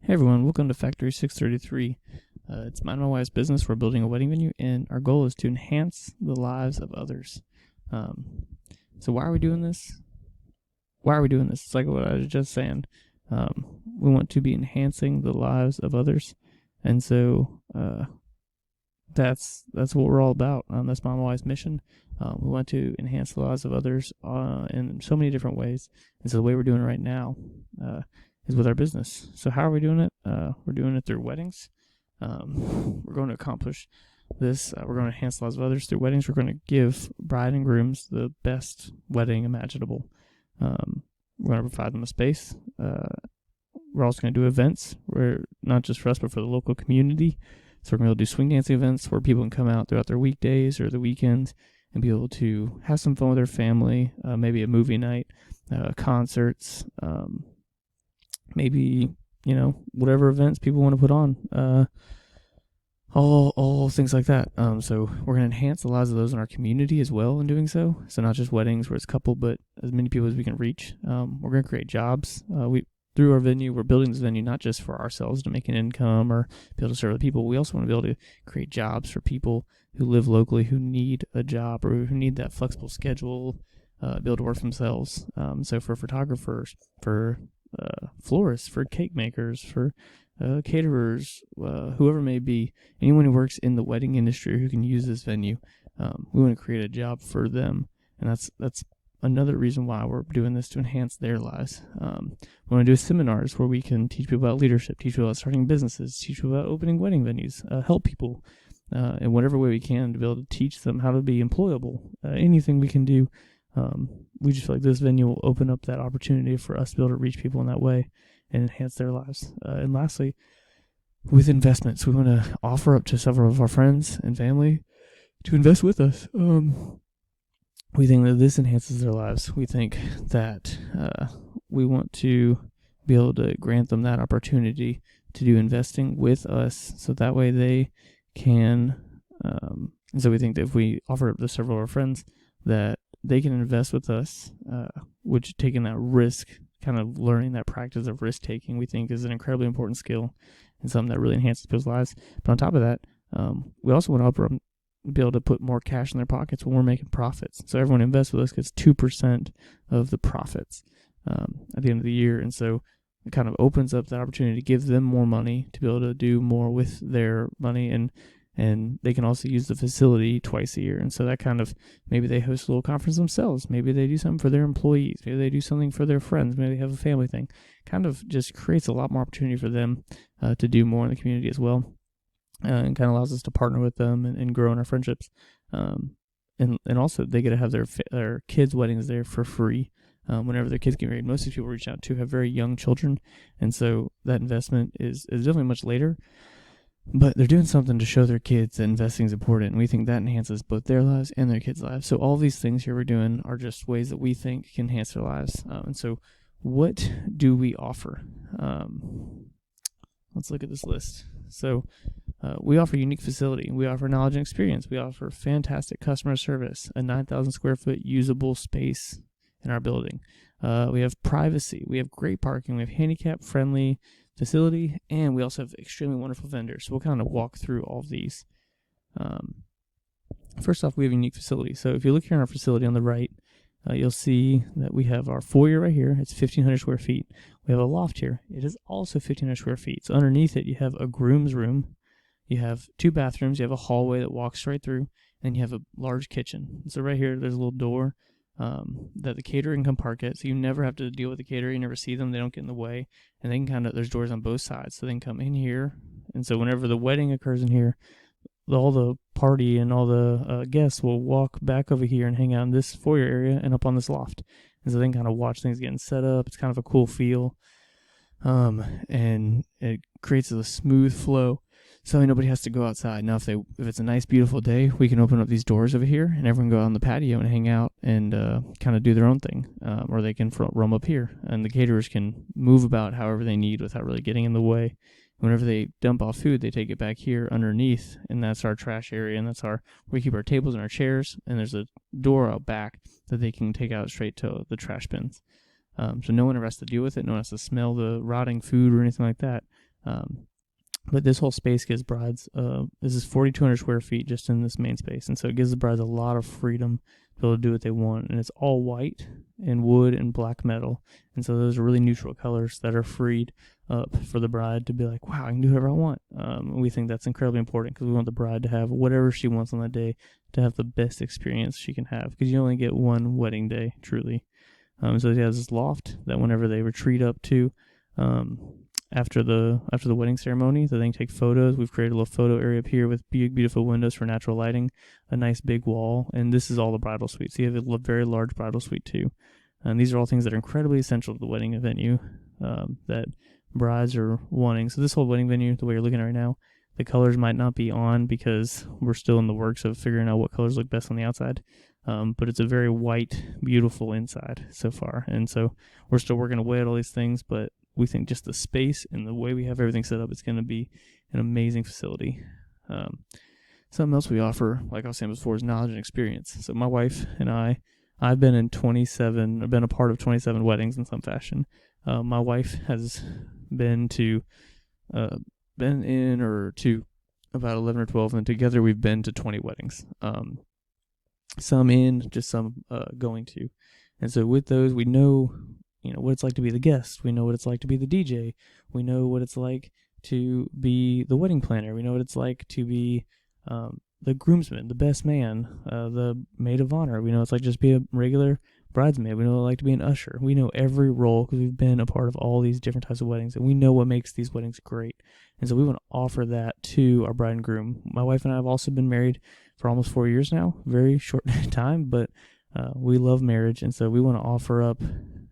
Hey everyone, welcome to Factory 633. It's mine and my wife's business. We're building a wedding venue, and our goal is to enhance the lives of others. So why are we doing this? It's like what I was just saying. We want to be enhancing the lives of others, and so that's what we're all about. That's mine and my wife's mission. We want to enhance the lives of others in so many different ways, and so the way we're doing it right now is with our business. So how are we doing it? We're doing it through weddings. We're going to accomplish this. We're going to enhance the lives of others through weddings. We're going to give bride and grooms the best wedding imaginable. We're going to provide them a space. We're also going to do events, where not just for us, but for the local community. So we're going to be able to do swing dancing events where people can come out throughout their weekdays or the weekends and be able to have some fun with their family, maybe a movie night, concerts, maybe, whatever events people want to put on, all things like that. So we're going to enhance the lives of those in our community as well in doing so. So not just weddings where it's a couple, but as many people as we can reach. We're going to create jobs. Through our venue, we're building this venue not just for ourselves to make an income or be able to serve other people. We also want to be able to create jobs for people who live locally who need a job or who need that flexible schedule, be able to work for themselves. So for photographers, for florists, for cake makers, for caterers, whoever it may be, anyone who works in the wedding industry who can use this venue, we want to create a job for them, and that's another reason why we're doing this, to enhance their lives. We want to do seminars where we can teach people about leadership, teach people about starting businesses, teach people about opening wedding venues, help people in whatever way we can to be able to teach them how to be employable. Anything we can do. We just feel like this venue will open up that opportunity for us to be able to reach people in that way and enhance their lives. And lastly, with investments, we want to offer up to several of our friends and family to invest with us. We think that this enhances their lives. We think that we want to be able to grant them that opportunity to do investing with us, so that way they can. And so we think that if we offer up to several of our friends, that they can invest with us, which taking that risk, kind of learning that practice of risk taking, we think is an incredibly important skill and something that really enhances people's lives. But on top of that, we also want to help them be able to put more cash in their pockets when we're making profits. So everyone invests with us gets 2% of the profits at the end of the year. And so it kind of opens up that opportunity to give them more money to be able to do more with their money, and they can also use the facility twice a year. And so that kind of, maybe they host a little conference themselves. Maybe they do something for their employees. Maybe they do something for their friends. Maybe they have a family thing. Kind of just creates a lot more opportunity for them to do more in the community as well. And kind of allows us to partner with them and grow in our friendships. And also they get to have their kids' weddings there for free whenever their kids get married. Most of the people we reach out to have very young children. And so that investment is definitely much later. But they're doing something to show their kids that investing is important, and we think that enhances both their lives and their kids' lives. So all these things here we're doing are just ways that we think can enhance their lives. And so what do we offer? Let's look at this list. So we offer a unique facility. We offer knowledge and experience. We offer fantastic customer service, a 9,000 square foot usable space in our building. We have privacy. We have great parking. We have handicap-friendly facility, and we also have extremely wonderful vendors. So we'll kind of walk through all of these. First off, we have a unique facility. So if you look here in our facility on the right, you'll see that we have our foyer right here. It's 1,500 square feet. We have a loft here. It is also 1,500 square feet. So underneath it, you have a groom's room. You have 2 bathrooms. You have a hallway that walks straight through, and you have a large kitchen. So right here, there's a little door that the caterer can come park at, so you never have to deal with the caterer. You never see them. They don't get in the way, and they can there's doors on both sides, so they can come in here. And so whenever the wedding occurs in here, all the party and all the guests will walk back over here and hang out in this foyer area and up on this loft. And so they can kind of watch things getting set up. It's kind of a cool feel, and it creates a smooth flow. So nobody has to go outside. Now, if it's a nice, beautiful day, we can open up these doors over here, and everyone can go out on the patio and hang out and kind of do their own thing. Or they can roam up here, and the caterers can move about however they need without really getting in the way. Whenever they dump off food, they take it back here underneath, and that's our trash area, and that's where we keep our tables and our chairs, and there's a door out back that they can take out straight to the trash bins. So no one ever has to deal with it. No one has to smell the rotting food or anything like that. But this whole space gives brides, this is 4,200 square feet just in this main space. And so it gives the brides a lot of freedom to be able to do what they want. And it's all white and wood and black metal. And so those are really neutral colors that are freed up for the bride to be like, wow, I can do whatever I want. We think that's incredibly important because we want the bride to have whatever she wants on that day, to have the best experience she can have, because you only get one wedding day, truly. So he has this loft that whenever they retreat up to, after the wedding ceremony, so they can take photos. We've created a little photo area up here with big, beautiful windows for natural lighting, a nice big wall, and this is all the bridal suite. So you have a very large bridal suite too. And these are all things that are incredibly essential to the wedding venue that brides are wanting. So this whole wedding venue, the way you're looking at it right now, the colors might not be on because we're still in the works of figuring out what colors look best on the outside. But it's a very white, beautiful inside so far. And so we're still working away at all these things, but we think just the space and the way we have everything set up, it's going to be an amazing facility. Something else we offer, like I was saying before, is knowledge and experience. So my wife and I've been in 27, or been a part of 27 weddings in some fashion. My wife has been to about 11 or 12, and together we've been to 20 weddings. Some in, just some going to. And so with those, we know, what it's like to be the guest. We know what it's like to be the DJ. We know what it's like to be the wedding planner. We know what it's like to be the groomsman, the best man, the maid of honor. We know it's like just be a regular bridesmaid. We know what it's like to be an usher. We know every role because we've been a part of all these different types of weddings, and we know what makes these weddings great. And so we want to offer that to our bride and groom. My wife and I have also been married for almost 4 years now. Very short time, but we love marriage, and so we want to offer up.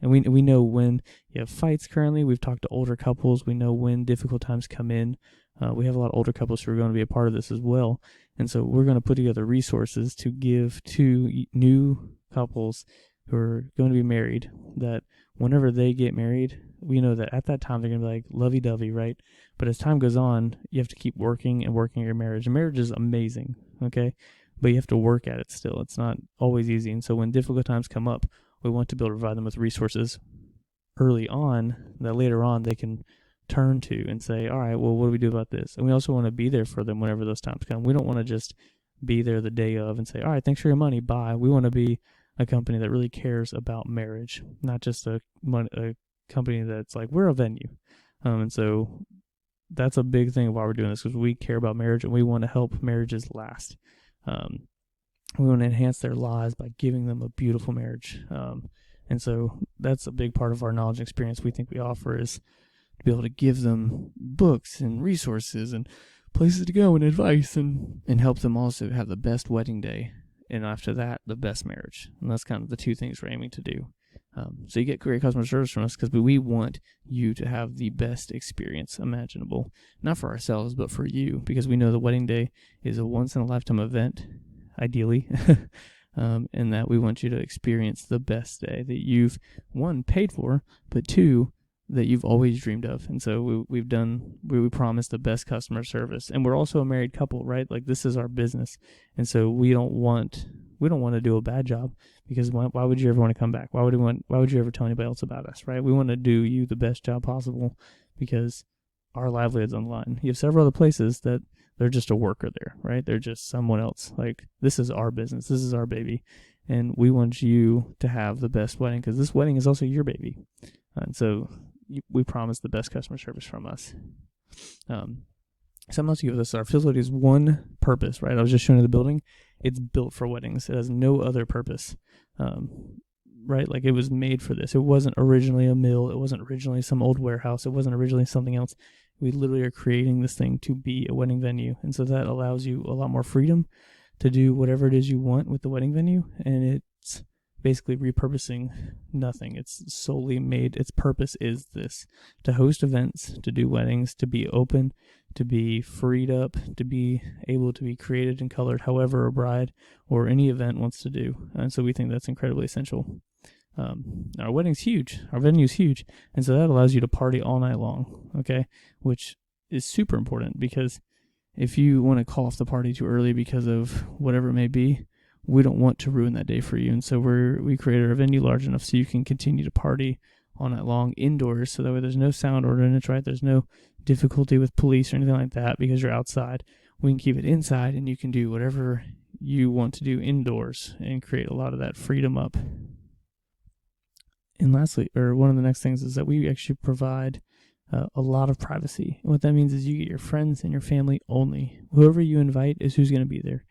And we know when you have fights currently. We've talked to older couples. We know when difficult times come in. We have a lot of older couples who are going to be a part of this as well. And so we're going to put together resources to give to new couples who are going to be married, that whenever they get married, we know that at that time they're going to be like lovey-dovey, right? But as time goes on, you have to keep working and working your marriage. And marriage is amazing, okay? But you have to work at it still. It's not always easy. And so when difficult times come up, we want to be able to provide them with resources early on that later on they can turn to and say, all right, well, what do we do about this? And we also want to be there for them whenever those times come. We don't want to just be there the day of and say, all right, thanks for your money, bye. We want to be a company that really cares about marriage, not just a company that's like, we're a venue. And so that's a big thing of why we're doing this, because we care about marriage and we want to help marriages last. We want to enhance their lives by giving them a beautiful marriage. And so that's a big part of our knowledge and experience we think we offer, is to be able to give them books and resources and places to go and advice and help them also have the best wedding day. And after that, the best marriage. And that's kind of the two things we're aiming to do. So you get great customer service from us because we want you to have the best experience imaginable. Not for ourselves, but for you. Because we know the wedding day is a once-in-a-lifetime event, ideally. And that we want you to experience the best day that you've, one, paid for, but two, that you've always dreamed of. And so we promise the best customer service. And we're also a married couple, right? Like, this is our business. And so we don't want to do a bad job, because why would you ever want to come back? Why would you ever tell anybody else about us, right? We want to do you the best job possible because our livelihood's on the line. You have several other places that they're just a worker there, right? They're just someone else. Like, this is our business. This is our baby. And we want you to have the best wedding, because this wedding is also your baby. And so we promise the best customer service from us. Something else you give us, our facility has one purpose, right? I was just showing you the building. It's built for weddings. It has no other purpose, right? Like, it was made for this. It wasn't originally a mill. It wasn't originally some old warehouse. It wasn't originally something else. We literally are creating this thing to be a wedding venue. And so that allows you a lot more freedom to do whatever it is you want with the wedding venue. And it's basically repurposing nothing. It's solely made, its purpose is this: to host events, to do weddings, to be open, to be freed up, to be able to be created and colored however a bride or any event wants to do. And so we think that's incredibly essential. Our wedding's huge. Our venue's huge. And so that allows you to party all night long, okay? Which is super important, because if you want to call off the party too early because of whatever it may be, we don't want to ruin that day for you. And so we created our venue large enough so you can continue to party all night long indoors, so that way there's no sound ordinance, right? There's no difficulty with police or anything like that because you're outside. We can keep it inside, and you can do whatever you want to do indoors and create a lot of that freedom up. And lastly, or one of the next things, is that we actually provide a lot of privacy. And what that means is you get your friends and your family only. Whoever you invite is who's going to be there.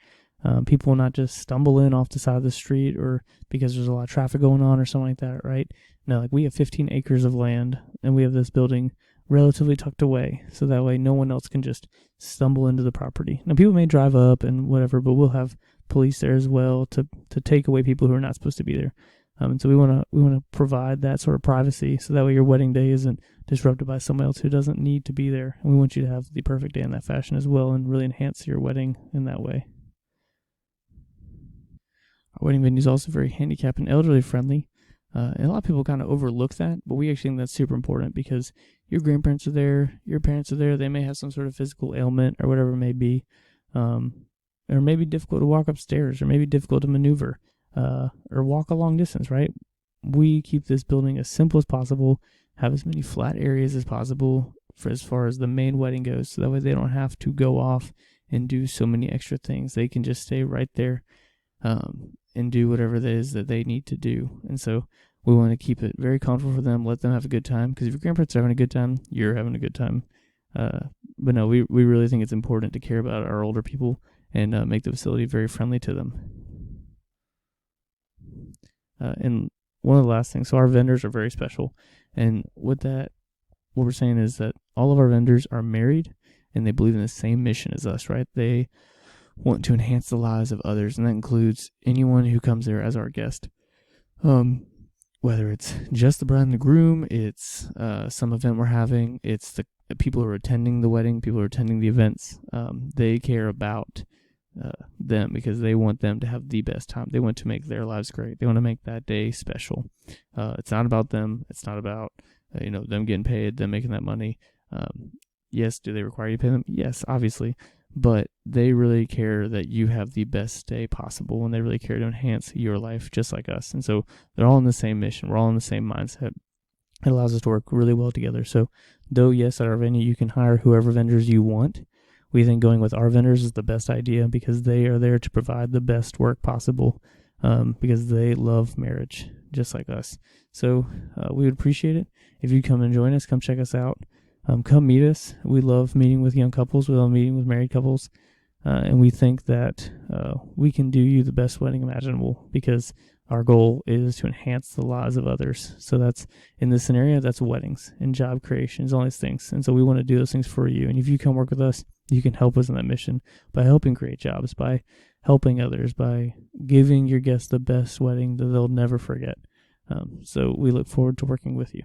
People will not just stumble in off the side of the street or because there's a lot of traffic going on or something like that, right? No, like we have 15 acres of land, and we have this building relatively tucked away, so that way no one else can just stumble into the property. Now, people may drive up and whatever, but we'll have police there as well to take away people who are not supposed to be there. And so we want to provide that sort of privacy, so that way your wedding day isn't disrupted by someone else who doesn't need to be there. And we want you to have the perfect day in that fashion as well, and really enhance your wedding in that way. Our wedding venue is also very handicap and elderly friendly. And a lot of people kind of overlook that, but we actually think that's super important because your grandparents are there, your parents are there, they may have some sort of physical ailment or whatever it may be, or maybe difficult to walk upstairs, or maybe difficult to maneuver, or walk a long distance, right? We keep this building as simple as possible, have as many flat areas as possible for as far as the main wedding goes, so that way they don't have to go off and do so many extra things. They can just stay right there and do whatever it is that they need to do. And so we want to keep it very comfortable for them, let them have a good time, because if your grandparents are having a good time, you're having a good time. But no, we really think it's important to care about our older people and make the facility very friendly to them. And one of the last things, so our vendors are very special. And what we're saying is that all of our vendors are married and they believe in the same mission as us, right? They want to enhance the lives of others, and that includes anyone who comes there as our guest. Whether it's just the bride and the groom, it's some event we're having, it's the people who are attending the wedding, people who are attending the events. They care about them because they want them to have the best time. They want to make their lives great. They want to make that day special. It's not about them. It's not about them getting paid, them making that money. Yes, do they require you to pay them? Yes, obviously. But they really care that you have the best day possible, and they really care to enhance your life just like us. And so they're all in the same mission. We're all in the same mindset. It allows us to work really well together. So though, yes, at our venue, you can hire whoever vendors you want, we think going with our vendors is the best idea because they are there to provide the best work possible because they love marriage just like us. So we would appreciate it if you come and join us, come check us out. Come meet us. We love meeting with young couples. We love meeting with married couples. And we think that we can do you the best wedding imaginable because our goal is to enhance the lives of others. So that's, in this scenario, that's weddings and job creations, all these things. And so we want to do those things for you. And if you come work with us, you can help us in that mission by helping create jobs, by helping others, by giving your guests the best wedding that they'll never forget. So we look forward to working with you.